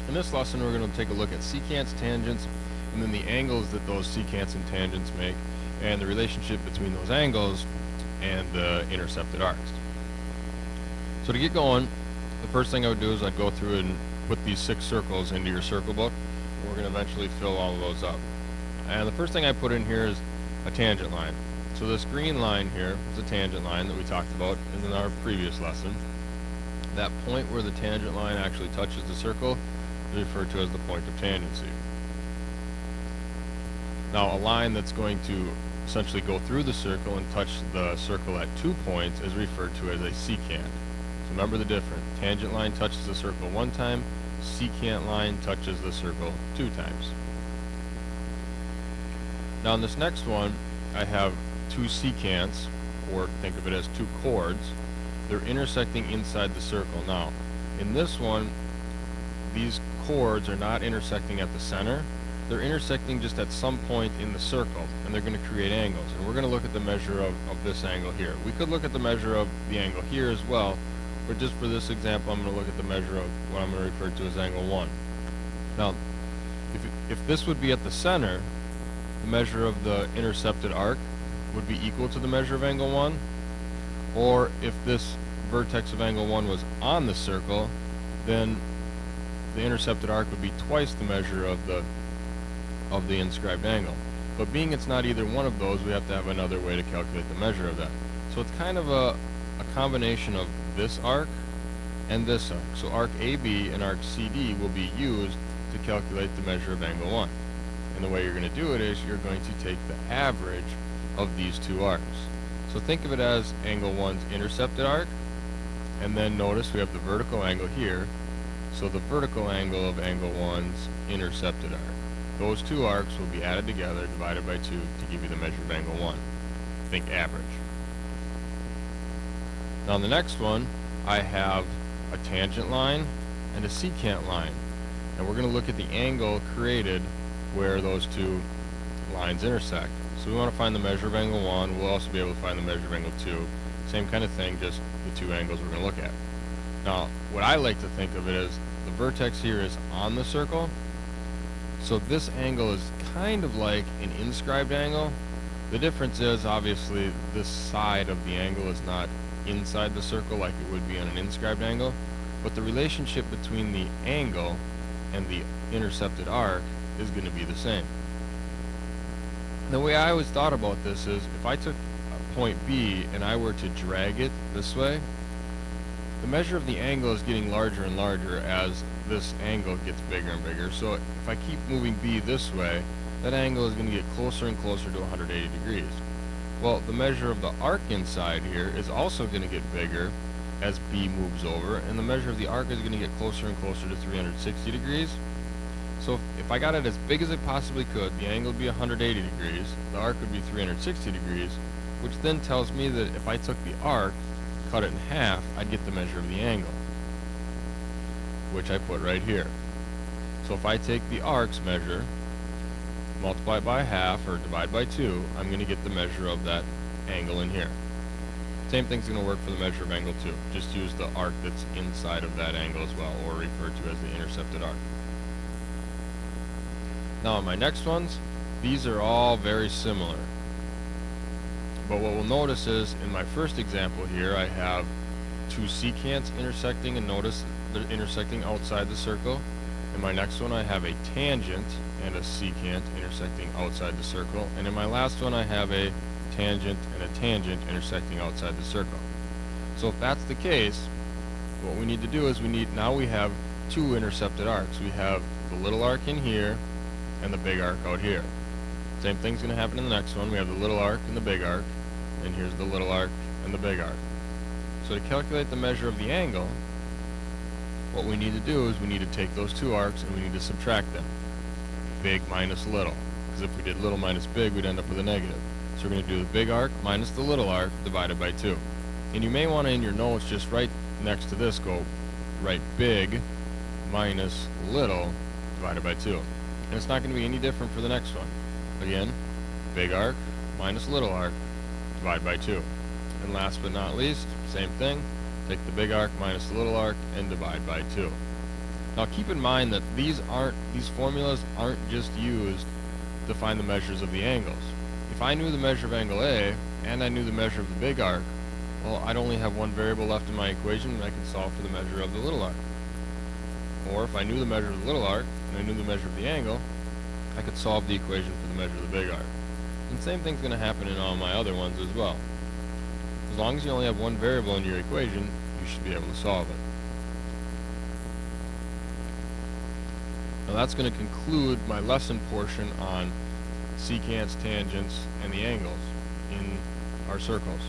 In this lesson, we're going to take a look at secants, tangents, and then the angles that those secants and tangents make, and the relationship between those angles and the intercepted arcs. So to get going, the first thing I would do is I'd go through and put these 6 circles into your circle book. We're going to eventually fill all of those up. And the first thing I put in here is a tangent line. So this green line here is a tangent line that we talked about in our previous lesson. That point where the tangent line actually touches the circle is referred to as the point of tangency. Now a line that's going to essentially go through the circle and touch the circle at 2 points is referred to as a secant. So remember the difference. Tangent line touches the circle 1 time, secant line touches the circle 2 times. Now in this next one, I have 2 secants, or think of it as 2 chords. They're intersecting inside the circle. Now, in this one, these chords are not intersecting at the center. They're intersecting just at some point in the circle, and they're going to create angles. And we're going to look at the measure of this angle here. We could look at the measure of the angle here as well, but just for this example, I'm going to look at the measure of what I'm going to refer to as angle 1. Now, if this would be at the center, the measure of the intercepted arc would be equal to the measure of angle 1, or if this vertex of angle 1 was on the circle, then the intercepted arc would be twice the measure of the inscribed angle. But being it's not either one of those, we have to have another way to calculate the measure of that. So it's kind of a combination of this arc and this arc. So arc AB and arc CD will be used to calculate the measure of angle 1. And the way you're going to do it is you're going to take the average of these 2 arcs. So think of it as angle 1's intercepted arc, and then notice we have the vertical angle here, so the vertical angle of angle 1's intercepted arc. Those 2 arcs will be added together, divided by 2, to give you the measure of angle 1. Think average. Now in the next one, I have a tangent line and a secant line. And we're going to look at the angle created where those 2 lines intersect. So we want to find the measure of angle 1. We'll also be able to find the measure of angle 2. Same kind of thing, just the 2 angles we're going to look at. Now, what I like to think of it is the vertex here is on the circle. So this angle is kind of like an inscribed angle. The difference is, obviously, this side of the angle is not inside the circle like it would be on an inscribed angle. But the relationship between the angle and the intercepted arc is going to be the same. The way I always thought about this is, if I took point B and I were to drag it this way, the measure of the angle is getting larger and larger as this angle gets bigger and bigger. So if I keep moving B this way, that angle is going to get closer and closer to 180 degrees. Well, the measure of the arc inside here is also going to get bigger as B moves over, and the measure of the arc is going to get closer and closer to 360 degrees. So if I got it as big as it possibly could, the angle would be 180 degrees, the arc would be 360 degrees, which then tells me that if I took the arc, cut it in half, I'd get the measure of the angle, which I put right here. So if I take the arc's measure, multiply it by half, or divide by 2, I'm going to get the measure of that angle in here. Same thing's going to work for the measure of angle 2. Just use the arc that's inside of that angle as well, or referred to as the intercepted arc. Now in my next ones, these are all very similar. But what we'll notice is, in my first example here, I have 2 secants intersecting, and notice they're intersecting outside the circle. In my next one, I have a tangent and a secant intersecting outside the circle. And in my last one, I have a tangent and a tangent intersecting outside the circle. So if that's the case, what we need to do is now we have 2 intercepted arcs. We have the little arc in here and the big arc out here. Same thing's going to happen in the next one. We have the little arc and the big arc, and here's the little arc and the big arc. So to calculate the measure of the angle, what we need to do is we need to take those 2 arcs and we need to subtract them. Big minus little. Because if we did little minus big, we'd end up with a negative. So we're going to do the big arc minus the little arc divided by 2. And you may want to, in your notes, just right next to this, go write big minus little divided by 2. And it's not going to be any different for the next one. Again, big arc minus little arc, divide by 2. And last but not least, same thing, take the big arc minus the little arc and divide by 2. Now keep in mind that these formulas aren't just used to find the measures of the angles. If I knew the measure of angle A and I knew the measure of the big arc, well, I'd only have one variable left in my equation and I can solve for the measure of the little arc. Or if I knew the measure of the little arc and I knew the measure of the angle, I could solve the equation for the measure of the big arc. And the same thing's going to happen in all my other ones as well. As long as you only have one variable in your equation, you should be able to solve it. Now that's going to conclude my lesson portion on secants, tangents, and the angles in our circles.